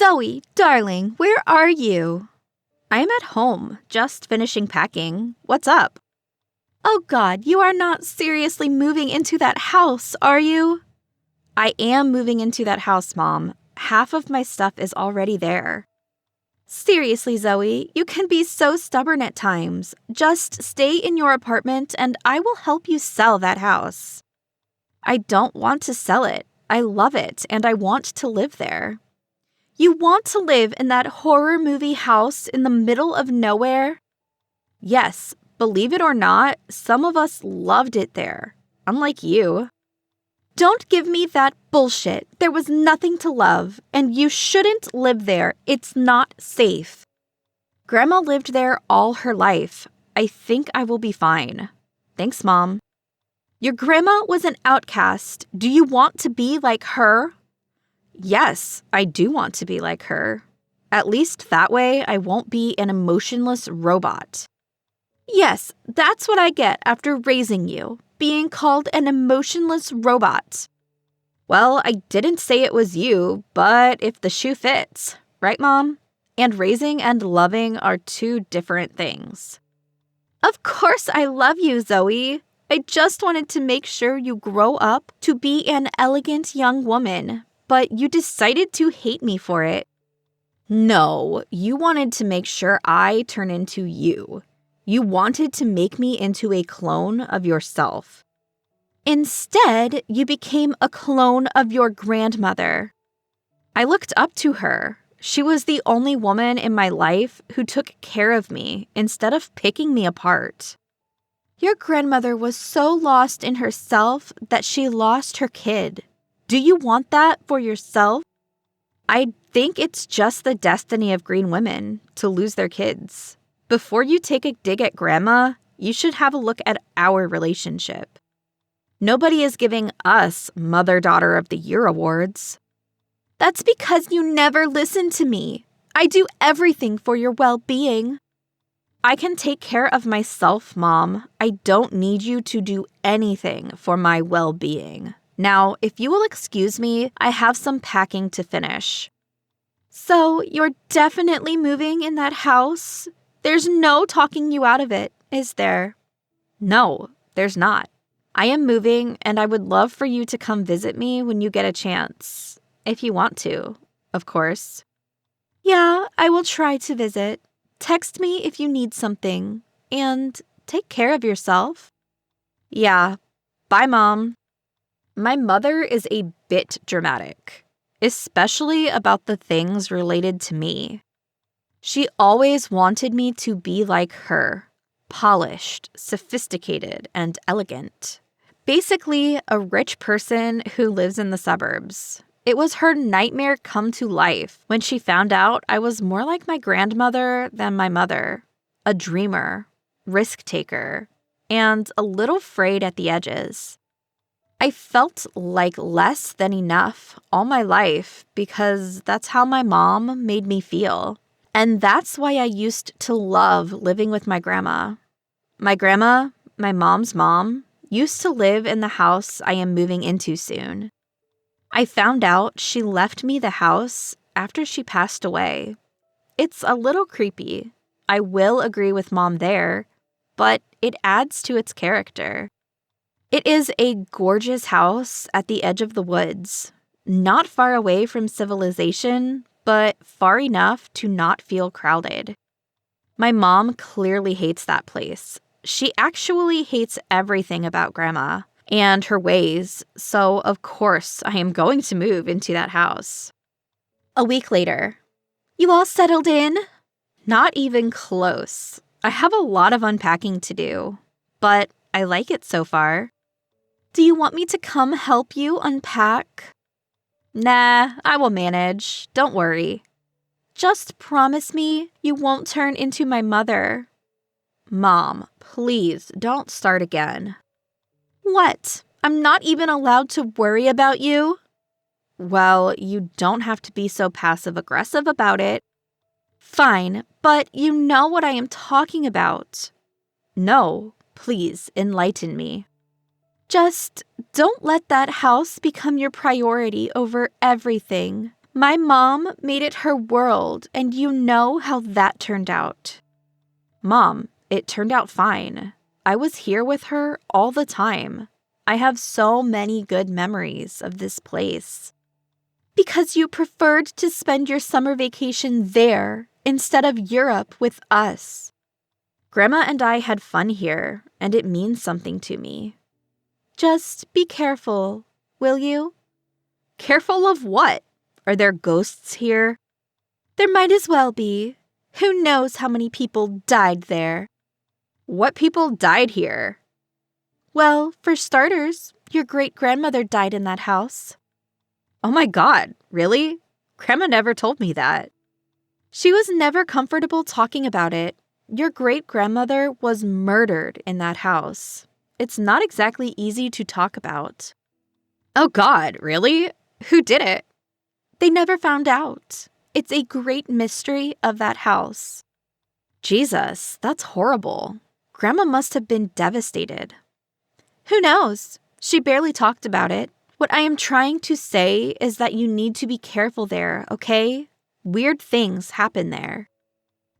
Zoe, darling, where are you? I am at home, just finishing packing. What's up? Oh God, you are not seriously moving into that house, are you? I am moving into that house, Mom. Half of my stuff is already there. Seriously, Zoe, you can be so stubborn at times. Just stay in your apartment and I will help you sell that house. I don't want to sell it. I love it and I want to live there. You want to live in that horror movie house in the middle of nowhere? Yes, believe it or not, some of us loved it there, unlike you. Don't give me that bullshit. There was nothing to love, and you shouldn't live there. It's not safe. Grandma lived there all her life. I think I will be fine. Thanks, Mom. Your grandma was an outcast. Do you want to be like her? Yes, I do want to be like her. At least that way I won't be an emotionless robot. Yes, that's what I get after raising you, being called an emotionless robot. Well, I didn't say it was you, but if the shoe fits, right, Mom? And raising and loving are two different things. Of course I love you, Zoe. I just wanted to make sure you grow up to be an elegant young woman, but you decided to hate me for it. No, you wanted to make sure I turn into you. You wanted to make me into a clone of yourself. Instead, you became a clone of your grandmother. I looked up to her. She was the only woman in my life who took care of me instead of picking me apart. Your grandmother was so lost in herself that she lost her kid. Do you want that for yourself? I think it's just the destiny of green women to lose their kids. Before you take a dig at Grandma, you should have a look at our relationship. Nobody is giving us Mother-Daughter of the Year awards. That's because you never listen to me. I do everything for your well-being. I can take care of myself, Mom. I don't need you to do anything for my well-being. Now, if you will excuse me, I have some packing to finish. So, you're definitely moving in that house? There's no talking you out of it, is there? No, there's not. I am moving, and I would love for you to come visit me when you get a chance. If you want to, of course. Yeah, I will try to visit. Text me if you need something. And take care of yourself. Yeah. Bye, Mom. My mother is a bit dramatic, especially about the things related to me. She always wanted me to be like her, polished, sophisticated, and elegant. Basically, a rich person who lives in the suburbs. It was her nightmare come to life when she found out I was more like my grandmother than my mother. A dreamer, risk-taker, and a little frayed at the edges. I felt like less than enough all my life because that's how my mom made me feel. And that's why I used to love living with my grandma. My grandma, my mom's mom, used to live in the house I am moving into soon. I found out she left me the house after she passed away. It's a little creepy. I will agree with Mom there, but it adds to its character. It is a gorgeous house at the edge of the woods, not far away from civilization, but far enough to not feel crowded. My mom clearly hates that place. She actually hates everything about Grandma and her ways, so of course I am going to move into that house. A week later. You all settled in? Not even close. I have a lot of unpacking to do, but I like it so far. Do you want me to come help you unpack? Nah, I will manage. Don't worry. Just promise me you won't turn into my mother. Mom, please don't start again. What? I'm not even allowed to worry about you? Well, you don't have to be so passive-aggressive about it. Fine, but you know what I am talking about. No, please enlighten me. Just don't let that house become your priority over everything. My mom made it her world, and you know how that turned out. Mom, it turned out fine. I was here with her all the time. I have so many good memories of this place. Because you preferred to spend your summer vacation there instead of Europe with us. Grandma and I had fun here, and it means something to me. Just be careful, will you? Careful of what? Are there ghosts here? There might as well be. Who knows how many people died there? What people died here? Well, for starters, your great-grandmother died in that house. Oh my God, really? Grandma never told me that. She was never comfortable talking about it. Your great-grandmother was murdered in that house. It's not exactly easy to talk about. Oh God, really? Who did it? They never found out. It's a great mystery of that house. Jesus, that's horrible. Grandma must have been devastated. Who knows? She barely talked about it. What I am trying to say is that you need to be careful there, okay? Weird things happen there.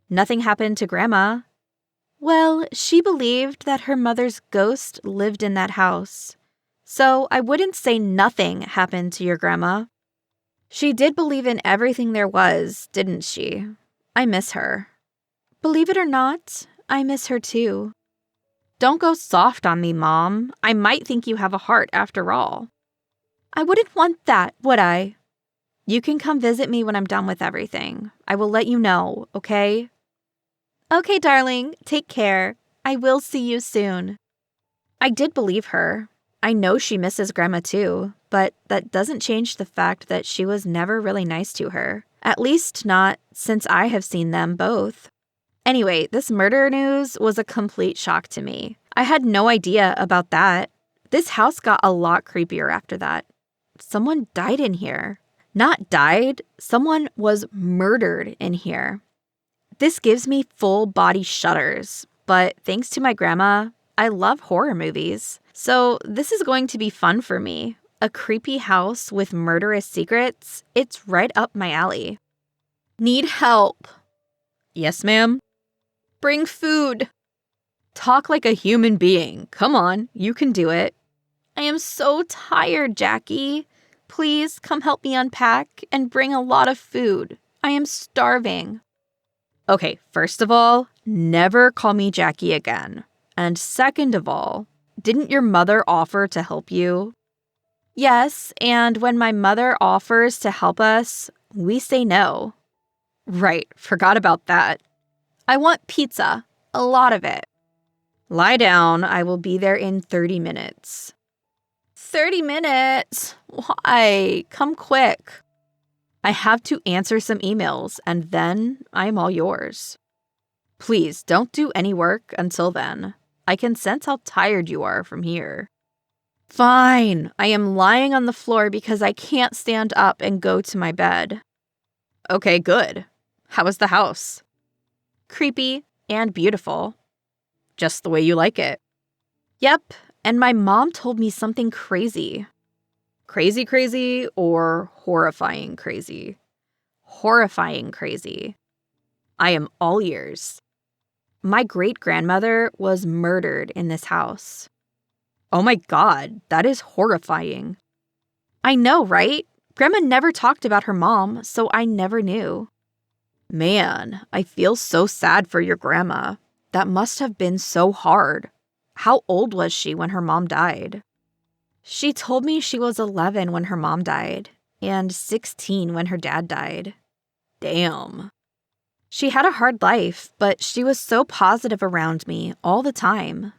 Nothing happened to Grandma. Well, she believed that her mother's ghost lived in that house. So I wouldn't say nothing happened to your grandma. She did believe in everything there was, didn't she? I miss her. Believe it or not, I miss her too. Don't go soft on me, Mom. I might think you have a heart after all. I wouldn't want that, would I? You can come visit me when I'm done with everything. I will let you know, okay? Okay, darling, take care. I will see you soon. I did believe her. I know she misses Grandma too, but that doesn't change the fact that she was never really nice to her. At least not since I have seen them both. Anyway, this murder news was a complete shock to me. I had no idea about that. This house got a lot creepier after that. Someone died in here. Not died, someone was murdered in here. This gives me full body shudders, but thanks to my grandma, I love horror movies. So this is going to be fun for me. A creepy house with murderous secrets, it's right up my alley. Need help. Yes, ma'am. Bring food. Talk like a human being. Come on, you can do it. I am so tired, Jackie. Please come help me unpack and bring a lot of food. I am starving. Okay, first of all, never call me Jackie again. And second of all, didn't your mother offer to help you? Yes, and when my mother offers to help us, we say no. Right, forgot about that. I want pizza, a lot of it. Lie down, I will be there in 30 minutes. 30 minutes? Why? Come quick. I have to answer some emails, and then I'm all yours. Please, don't do any work until then. I can sense how tired you are from here. Fine, I am lying on the floor because I can't stand up and go to my bed. Okay, good. How is the house? Creepy and beautiful. Just the way you like it. Yep, and my mom told me something crazy. Crazy crazy or horrifying crazy? Horrifying crazy. I am all ears. My great-grandmother was murdered in this house. Oh my God, that is horrifying. I know, right? Grandma never talked about her mom, so I never knew. Man, I feel so sad for your grandma. That must have been so hard. How old was she when her mom died? She told me she was 11 when her mom died, and 16 when her dad died. Damn. She had a hard life, but she was so positive around me all the time.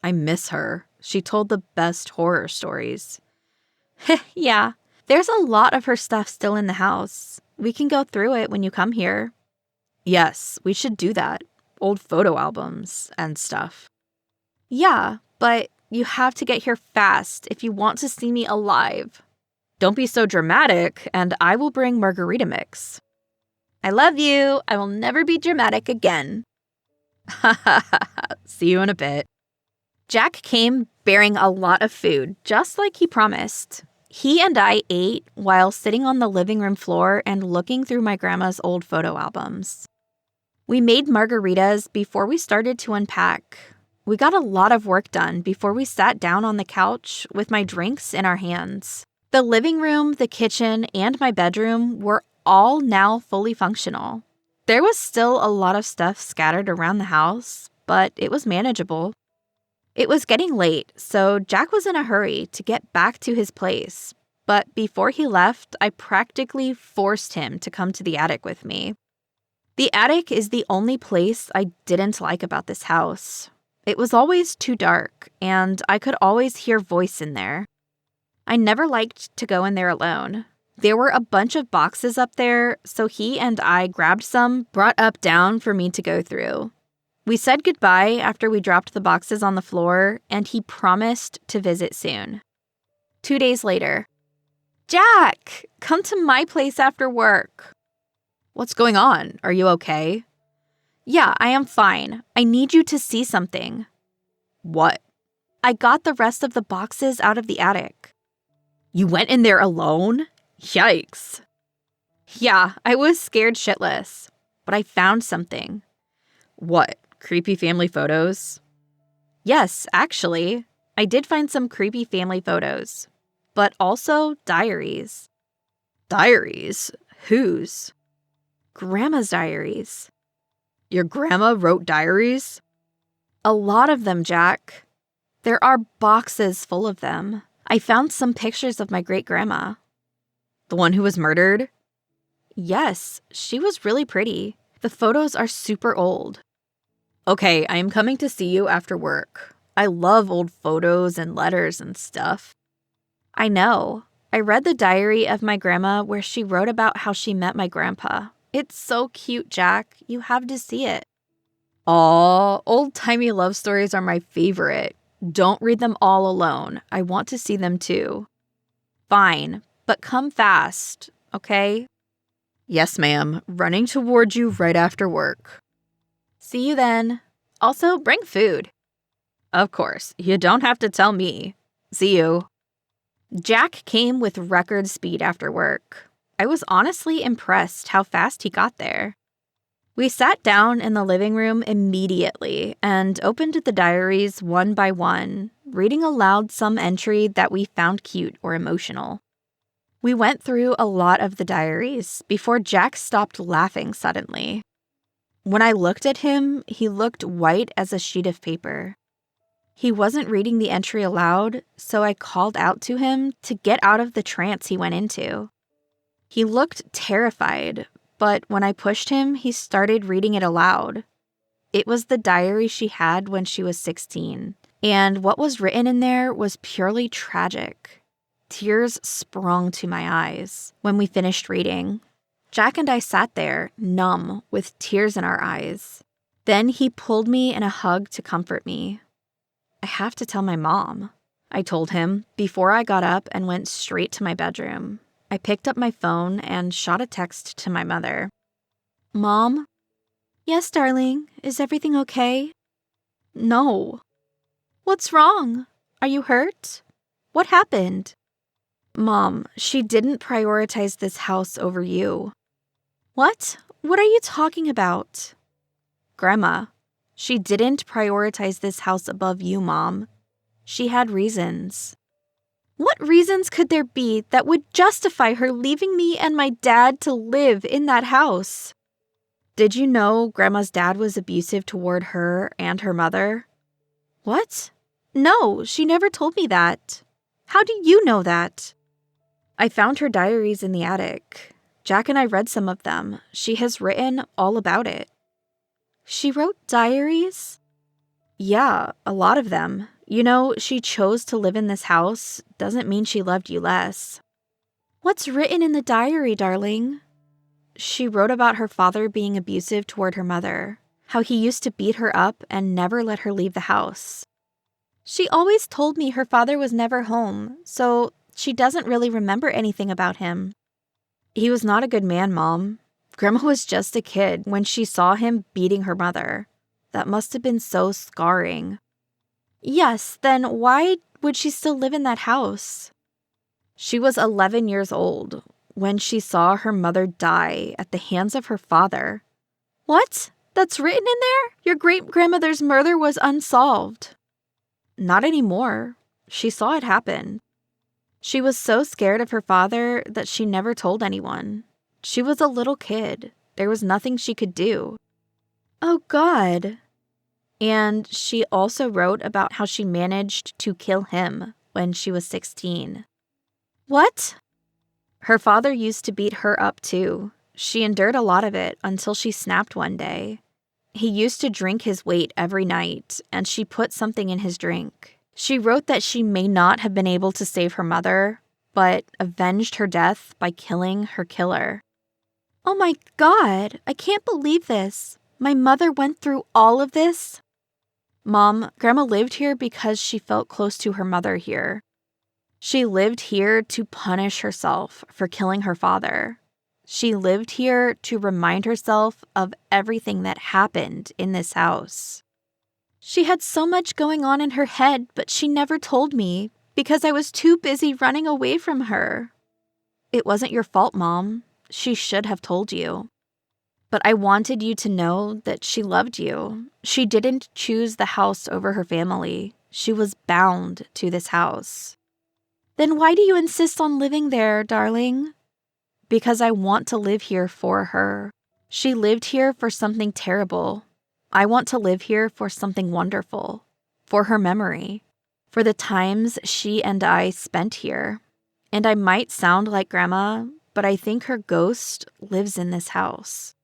I miss her. She told the best horror stories. Yeah, there's a lot of her stuff still in the house. We can go through it when you come here. Yes, we should do that. Old photo albums and stuff. Yeah, but you have to get here fast if you want to see me alive. Don't be so dramatic, and I will bring margarita mix. I love you. I will never be dramatic again. See you in a bit. Jack came bearing a lot of food, just like he promised. He and I ate while sitting on the living room floor and looking through my grandma's old photo albums. We made margaritas before we started to unpack. We got a lot of work done before we sat down on the couch with my drinks in our hands. The living room, the kitchen, and my bedroom were all now fully functional. There was still a lot of stuff scattered around the house, but it was manageable. It was getting late, so Jack was in a hurry to get back to his place. But before he left, I practically forced him to come to the attic with me. The attic is the only place I didn't like about this house. It was always too dark, and I could always hear voice in there. I never liked to go in there alone. There were a bunch of boxes up there, so he and I grabbed some, brought up down for me to go through. We said goodbye after we dropped the boxes on the floor, and he promised to visit soon. 2 days later. Jack, come to my place after work. What's going on? Are you okay? Yeah, I am fine. I need you to see something. What? I got the rest of the boxes out of the attic. You went in there alone? Yikes. Yeah, I was scared shitless, but I found something. What? Creepy family photos? Yes, actually. I did find some creepy family photos, but also diaries. Diaries? Whose? Grandma's diaries. Your grandma wrote diaries? A lot of them, Jack. There are boxes full of them. I found some pictures of my great-grandma. The one who was murdered? Yes, she was really pretty. The photos are super old. Okay, I am coming to see you after work. I love old photos and letters and stuff. I know. I read the diary of my grandma where she wrote about how she met my grandpa. It's so cute, Jack. You have to see it. Aw, old-timey love stories are my favorite. Don't read them all alone. I want to see them too. Fine, but come fast, okay? Yes, ma'am. Running toward you right after work. See you then. Also, bring food. Of course. You don't have to tell me. See you. Jack came with record speed after work. I was honestly impressed how fast he got there. We sat down in the living room immediately and opened the diaries one by one, reading aloud some entry that we found cute or emotional. We went through a lot of the diaries before Jack stopped laughing suddenly. When I looked at him, he looked white as a sheet of paper. He wasn't reading the entry aloud, so I called out to him to get out of the trance he went into. He looked terrified, but when I pushed him, he started reading it aloud. It was the diary she had when she was 16, and what was written in there was purely tragic. Tears sprung to my eyes when we finished reading. Jack and I sat there, numb, with tears in our eyes. Then he pulled me in a hug to comfort me. I have to tell my mom, I told him before I got up and went straight to my bedroom. I picked up my phone and shot a text to my mother. Mom? Yes, darling. Is everything okay? No. What's wrong? Are you hurt? What happened? Mom, she didn't prioritize this house over you. What? What are you talking about? Grandma, she didn't prioritize this house above you, Mom. She had reasons. What reasons could there be that would justify her leaving me and my dad to live in that house? Did you know Grandma's dad was abusive toward her and her mother? What? No, she never told me that. How do you know that? I found her diaries in the attic. Jack and I read some of them. She has written all about it. She wrote diaries? Yeah, a lot of them. You know, she chose to live in this house doesn't mean she loved you less. What's written in the diary, darling? She wrote about her father being abusive toward her mother, how he used to beat her up and never let her leave the house. She always told me her father was never home, so she doesn't really remember anything about him. He was not a good man, Mom. Grandma was just a kid when she saw him beating her mother. That must have been so scarring. Yes, then why would she still live in that house? She was 11 years old when she saw her mother die at the hands of her father. What? That's written in there? Your great-grandmother's murder was unsolved. Not anymore. She saw it happen. She was so scared of her father that she never told anyone. She was a little kid. There was nothing she could do. Oh, God. And she also wrote about how she managed to kill him when she was 16. What? Her father used to beat her up too. She endured a lot of it until she snapped one day. He used to drink his weight every night, and she put something in his drink. She wrote that she may not have been able to save her mother, but avenged her death by killing her killer. Oh my God, I can't believe this. My mother went through all of this? Mom, Grandma lived here because she felt close to her mother here. She lived here to punish herself for killing her father. She lived here to remind herself of everything that happened in this house. She had so much going on in her head, but she never told me because I was too busy running away from her. It wasn't your fault, Mom. She should have told you. But I wanted you to know that she loved you. She didn't choose the house over her family. She was bound to this house. Then why do you insist on living there, darling? Because I want to live here for her. She lived here for something terrible. I want to live here for something wonderful, for her memory, for the times she and I spent here. And I might sound like Grandma, but I think her ghost lives in this house.